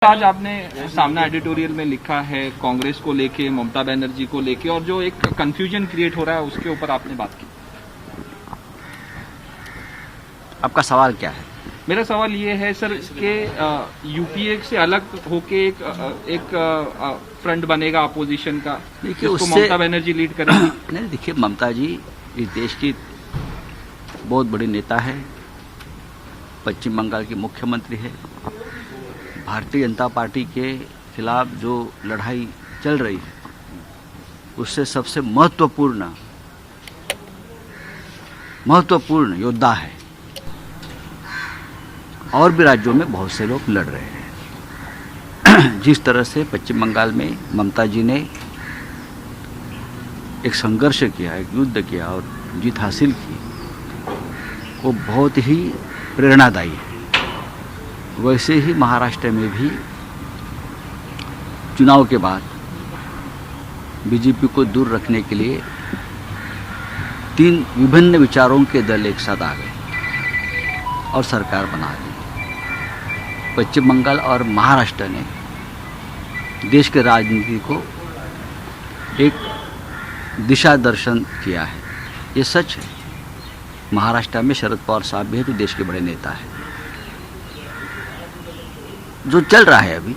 आज आपने सामना एडिटोरियल में लिखा है कांग्रेस को लेके, ममता बनर्जी को लेके, और जो एक कंफ्यूजन क्रिएट हो रहा है उसके ऊपर आपने बात की। आपका सवाल क्या है? मेरा सवाल ये है सर कि यूपीए से अलग होके एक फ्रंट बनेगा अपोजिशन का, देखिए उसको उससे ममता बनर्जी लीड करेंगी। नहीं, देखिए ममता जी इस देश की बहुत बड़ी नेता है, पश्चिम बंगाल की मुख्यमंत्री है। भारतीय जनता पार्टी के खिलाफ जो लड़ाई चल रही है उससे सबसे महत्वपूर्ण योद्धा है, और भी राज्यों में बहुत से लोग लड़ रहे हैं। जिस तरह से पश्चिम बंगाल में ममता जी ने एक संघर्ष किया, एक युद्ध किया और जीत हासिल की, वो बहुत ही प्रेरणादायी है। वैसे ही महाराष्ट्र में भी चुनाव के बाद बीजेपी को दूर रखने के लिए 3 विभिन्न विचारों के दल एक साथ आ गए और सरकार बना दी। पश्चिम बंगाल और महाराष्ट्र ने देश के राजनीति को एक दिशा दर्शन किया है। ये सच है। महाराष्ट्र में शरद पवार साहब भी है जो देश के बड़े नेता हैं। जो चल रहा है अभी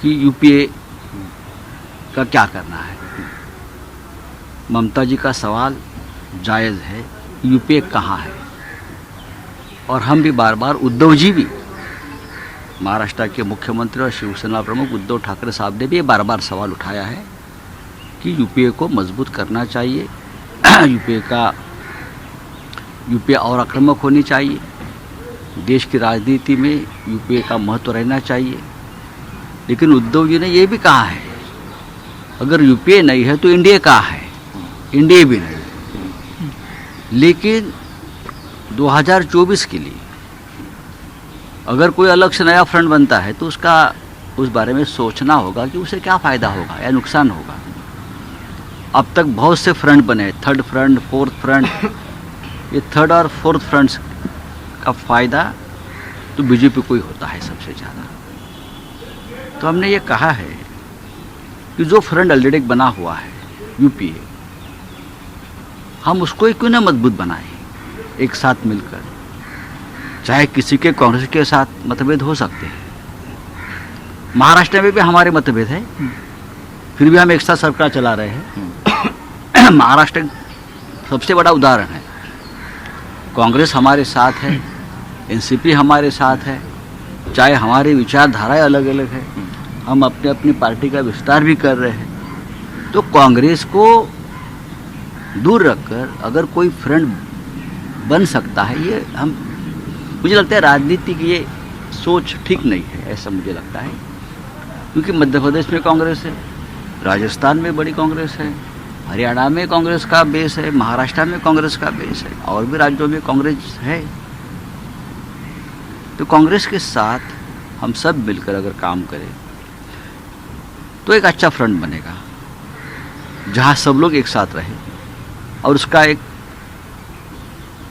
कि यूपीए का क्या करना है, ममता जी का सवाल जायज़ है, यूपीए कहाँ है। और हम भी बार बार, उद्धव जी भी, महाराष्ट्र के मुख्यमंत्री और शिवसेना प्रमुख उद्धव ठाकरे साहब ने भी ये बार बार सवाल उठाया है कि यूपीए को मजबूत करना चाहिए, यूपीए और आक्रामक होनी चाहिए, देश की राजनीति में यूपीए का महत्व रहना चाहिए। लेकिन उद्धव जी ने ये भी कहा है अगर यूपीए नहीं है तो एनडीए कहाँ है, एनडीए भी नहीं। लेकिन 2024 के लिए अगर कोई अलग से नया फ्रंट बनता है तो उस बारे में सोचना होगा कि उसे क्या फ़ायदा होगा या नुकसान होगा। अब तक बहुत से फ्रंट बने, 3rd फ्रंट, 4th फ्रंट। ये 3rd और 4th फ्रंट्स का फ़ायदा तो बीजेपी को ही होता है सबसे ज़्यादा। तो हमने ये कहा है कि जो फ्रंट ऑलरेडी बना हुआ है यूपीए, हम उसको ही क्यों ना मजबूत बनाएं एक साथ मिलकर। चाहे किसी के कांग्रेस के साथ मतभेद हो सकते हैं, महाराष्ट्र में भी हमारे मतभेद है, फिर भी हम एक साथ सरकार चला रहे हैं। महाराष्ट्र सबसे बड़ा उदाहरण है। कांग्रेस हमारे साथ है, एनसीपी हमारे साथ है, चाहे हमारी विचारधाराएं अलग अलग है, हम अपने अपनी पार्टी का विस्तार भी कर रहे हैं। तो कांग्रेस को दूर रखकर अगर कोई फ्रंट बन सकता है, ये मुझे लगता है राजनीति की ये सोच ठीक नहीं है, ऐसा मुझे लगता है। क्योंकि मध्य प्रदेश में कांग्रेस है, राजस्थान में बड़ी कांग्रेस है, हरियाणा में कांग्रेस का बेस है, महाराष्ट्र में कांग्रेस का बेस है, और भी राज्यों में कांग्रेस है। तो कांग्रेस के साथ हम सब मिलकर अगर काम करें तो एक अच्छा फ्रंट बनेगा जहां सब लोग एक साथ रहें। और उसका एक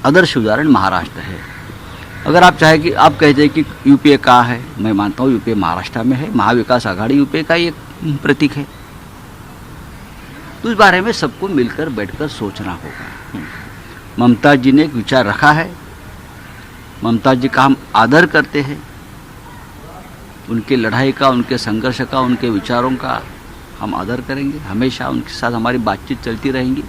आदर्श उदाहरण महाराष्ट्र है। अगर आप चाहे कि आप कहते हैं कि यूपीए कहाँ है, मैं मानता हूँ यूपीए महाराष्ट्र में है, महाविकास आघाड़ी यूपीए का एक प्रतीक है। तो इस बारे में सबको मिलकर बैठकर सोचना होगा। ममता जी ने एक विचार रखा है, ममता जी का हम आदर करते हैं, उनके लड़ाई का, उनके संघर्ष का, उनके विचारों का हम आदर करेंगे। हमेशा उनके साथ हमारी बातचीत चलती रहेंगी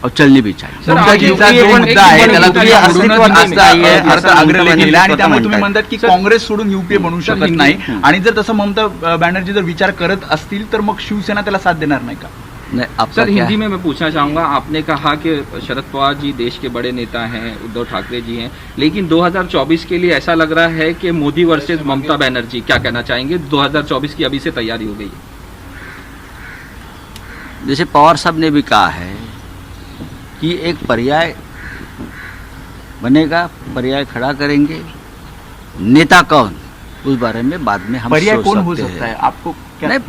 और चलनी भी चाहिए। ममता जीचा जो मुद्दा आहे त्याला तुम्ही अस्तित्वात आहे अर्थ अग्रलेख केला आणि त्यामुळे तुम्ही म्हणतात की काँग्रेस सोडून यूपीए बनू शकत नाही, आणि जर तसं ममता बॅनर्जी जर विचार करत असतील तर मग शिवसेना त्याला साथ देणार नाही का? सर हिंदी में मैं पूछना चाहूँगा, आपने कहा कि शरद पवार जी देश के बड़े नेता हैं, उद्धव ठाकरे जी हैं, लेकिन 2024 के लिए ऐसा लग रहा है कि मोदी वर्सेस ममता बनर्जी, क्या कहना चाहेंगे? 2024 की अभी से तैयारी हो गई है। जैसे पवार साहब ने भी कहा है कि एक पर्याय बनेगा, पर्याय खड़ा करेंगे। नेता कौन उस बारे में बाद में हम पर्याय सोच कौन हो सकते सकता हैं। है आपको क्या नहीं,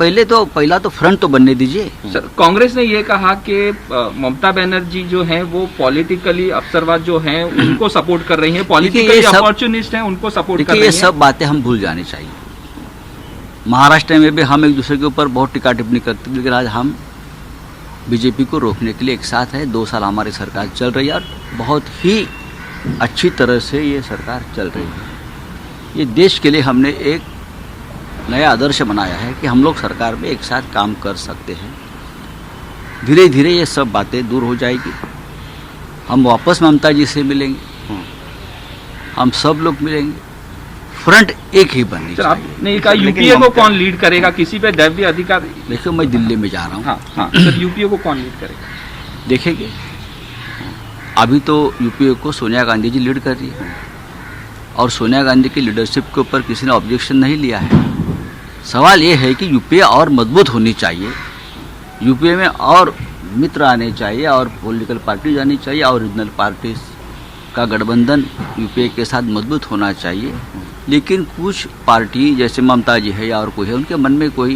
पहला तो फ्रंट तो बनने दीजिए। सर, कांग्रेस ने ये कहा कि ममता बनर्जी जो है वो पॉलिटिकली अफसरवाद जो है उनको सपोर्ट कर रही हैं, पॉलिटिकली ये सब- अपॉर्चुनिस्ट हैं उनको सपोर्ट कर देखिए, रही ये हैं। सब बातें हम भूल जानी चाहिए। महाराष्ट्र में भी हम एक दूसरे के ऊपर बहुत टिक्का टिप्पणी करते हैं, लेकिन आज हम बीजेपी को रोकने के लिए एक साथ है। 2 साल हमारी सरकार चल रही है और बहुत ही अच्छी तरह से ये सरकार चल रही है। ये देश के लिए हमने एक नया आदर्श बनाया है कि हम लोग सरकार में एक साथ काम कर सकते हैं। धीरे धीरे ये सब बातें दूर हो जाएगी। हम वापस ममता जी से मिलेंगे, हम सब लोग मिलेंगे। फ्रंट एक ही बननी सर, चाहिए। आपने कहा यूपीए को कौन लीड करेगा, किसी पे दैवीय अधिकार? देखिए, मैं दिल्ली में जा रहा हूँ, हाँ हाँ सर, यूपीए को कौन लीड करेगा? देखेंगे। अभी तो यूपीए को सोनिया गांधी जी लीड कर रही है और सोनिया गांधी की लीडरशिप के ऊपर किसी ने ऑब्जेक्शन नहीं लिया है। सवाल ये है कि यूपीए और मजबूत होनी चाहिए, यूपीए में और मित्र आने चाहिए और पॉलिटिकल पार्टीज आनी चाहिए और रीजनल पार्टीज का गठबंधन यूपीए के साथ मजबूत होना चाहिए। लेकिन कुछ पार्टी जैसे ममता जी है या और कोई है, उनके मन में कोई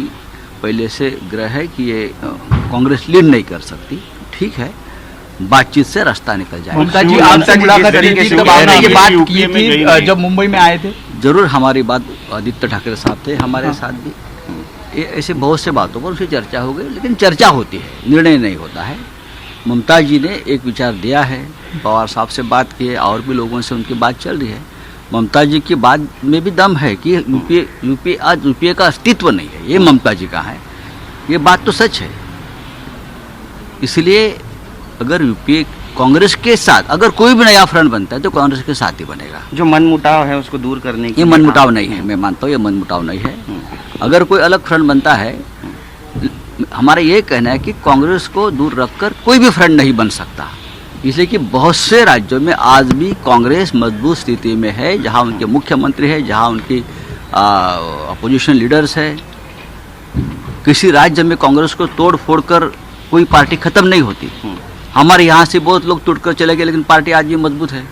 पहले से ग्रह है कि ये कांग्रेस लीड नहीं कर सकती। ठीक है, बातचीत से रास्ता निकल जाएगा। ममता जी आपसे मुलाकात हुई थी तब आपने ये बात की थी जब मुंबई में आए थे? जरूर हमारी बात आदित्य ठाकरे साहब थे हमारे साथ भी। ये ऐसे बहुत से बातों पर उससे चर्चा हो गई, लेकिन चर्चा होती है, निर्णय नहीं होता है। ममता जी ने एक विचार दिया है, पवार साहब से बात की है और भी लोगों से उनकी बात चल रही है। ममता जी की बात में भी दम है कि यूपीए आज यूपीए का अस्तित्व नहीं है, ये ममता जी का है। ये बात तो सच है। इसलिए अगर यूपीए कांग्रेस के साथ अगर कोई भी नया फ्रंट बनता है तो कांग्रेस के साथ ही बनेगा। जो मनमुटाव है उसको दूर करने की ये मनमुटाव नहीं है, मैं मानता हूँ ये मनमुटाव नहीं है। अगर कोई अलग फ्रंट बनता है, हमारा ये कहना है कि कांग्रेस को दूर रखकर कोई भी फ्रंट नहीं बन सकता, इसलिए कि बहुत से राज्यों में आज भी कांग्रेस मजबूत स्थिति में है, जहाँ उनके मुख्यमंत्री है, जहाँ उनकी अपोजिशन लीडर्स है। किसी राज्य में कांग्रेस को तोड़ फोड़ कर कोई पार्टी खत्म नहीं होती। हमारे यहाँ से बहुत लोग टूटकर चले गए, लेकिन पार्टी आज भी मजबूत है,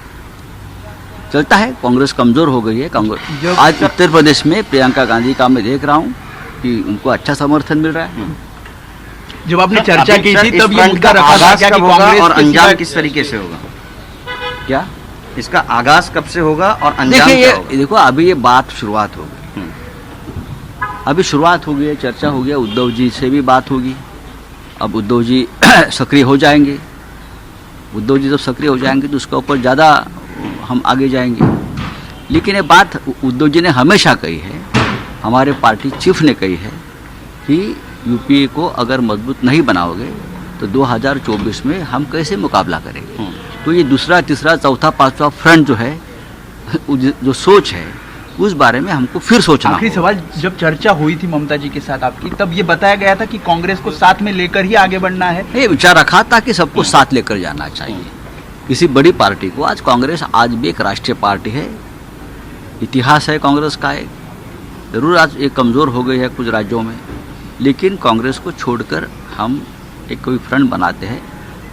चलता है। कांग्रेस कमजोर हो गई है। कांग्रेस आज उत्तर प्रदेश में प्रियंका गांधी का मैं देख रहा हूँ कि उनको अच्छा समर्थन मिल रहा है। जब आपने चर्चा की थी तब ये फ्रंट मुद्दा का रखा था आगाज क्या कब कि होगा कांग्रेस और के अंजाम सिवा- किस तरीके से होगा? क्या इसका आगाज कब से होगा और अंजाम देखिए, क्या होगा? ये देखो, अभी ये बात शुरुआत हो गई, अभी शुरुआत हो गई है, चर्चा हो गया, उद्धव जी से भी बात होगी। अब उद्धव जी सक्रिय हो जाएंगे। उद्धव जी जब सक्रिय हो जाएंगे तो उसके ऊपर ज़्यादा हम आगे जाएंगे। लेकिन ये बात उद्धव जी ने हमेशा कही है, हमारे पार्टी चीफ ने कही है कि यूपीए को अगर मजबूत नहीं बनाओगे तो 2024 में हम कैसे मुकाबला करेंगे। तो ये दूसरा, तीसरा, चौथा, पांचवा फ्रंट जो है, जो सोच है, उस बारे में हमको फिर सोचना आखिरी होगा। सवाल, जब चर्चा हुई थी ममता जी के साथ आपकी, तब ये बताया गया था कि कांग्रेस को साथ में लेकर ही आगे बढ़ना है। ये विचार रखा था कि सबको साथ लेकर जाना चाहिए। किसी बड़ी पार्टी को, आज कांग्रेस आज भी एक राष्ट्रीय पार्टी है, इतिहास है कांग्रेस का एक। जरूर आज ये कमज़ोर हो गई है कुछ राज्यों में, लेकिन कांग्रेस को छोड़कर हम एक कोई फ्रंट बनाते हैं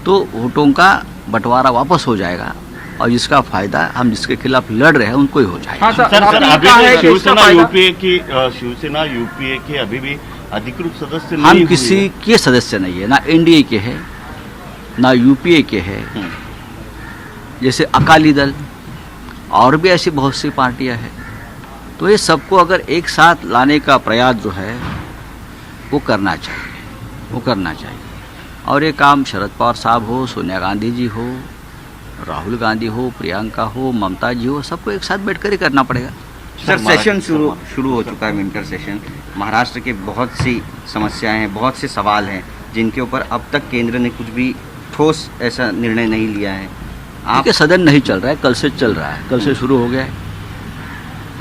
तो वोटों का बंटवारा वापस हो जाएगा और जिसका फायदा हम जिसके खिलाफ लड़ रहे हैं उनको ही हो जाएगा। हाँ सर, सर आपने अभी कहा भी है कि इसका फायदा- शिवसेना यूपीए के अभी भी अधिकृत सदस्य हम नहीं किसी हुई है। के सदस्य नहीं है, ना एनडीए के है, ना यूपीए के है। जैसे अकाली दल और भी ऐसी बहुत सी पार्टियां हैं। तो ये सबको अगर एक साथ लाने का प्रयास जो है वो करना चाहिए। और ये काम शरद पवार साहब हो, सोनिया गांधी जी हो, राहुल गांधी हो, प्रियंका हो, ममता जी हो, सबको एक साथ बैठकर ही करना पड़ेगा। सर, सेशन शुरू हो चुका है, विंटर सेशन। महाराष्ट्र की बहुत सी समस्याएं हैं, बहुत से सवाल हैं जिनके ऊपर अब तक केंद्र ने कुछ भी ठोस ऐसा निर्णय नहीं लिया है। आप क्योंकि सदन नहीं चल रहा है, कल से चल रहा है, कल से शुरू हो गया है।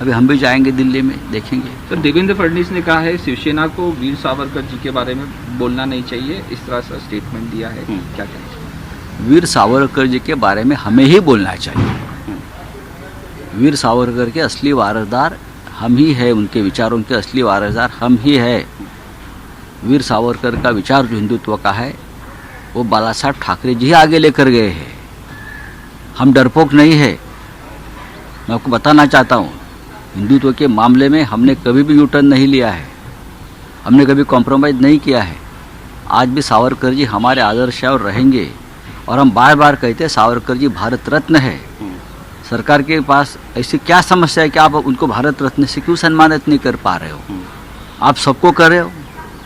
अभी हम भी जाएंगे दिल्ली में, देखेंगे। तो देवेंद्र फडणवीस ने कहा है शिवसेना को वीर सावरकर जी के बारे में बोलना नहीं चाहिए, इस तरह से स्टेटमेंट दिया है। क्या कहना चाहिए? वीर सावरकर जी के बारे में हमें ही बोलना चाहिए। वीर सावरकर के असली वारसदार हम ही है, उनके विचारों के असली वारसदार हम ही है। वीर सावरकर का विचार जो हिंदुत्व का है वो बाला साहब ठाकरे जी ही आगे लेकर गए हैं। हम डरपोक नहीं है। मैं आपको बताना चाहता हूँ, हिंदुत्व के मामले में हमने कभी भी यूटर्न नहीं लिया है, हमने कभी कॉम्प्रोमाइज़ नहीं किया है। आज भी सावरकर जी हमारे आदर्श और रहेंगे, और हम बार बार कहते हैं सावरकर जी भारत रत्न है। सरकार के पास ऐसी क्या समस्या है कि आप उनको भारत रत्न से क्यों सम्मानित नहीं कर पा रहे हो? आप सबको कर रहे हो।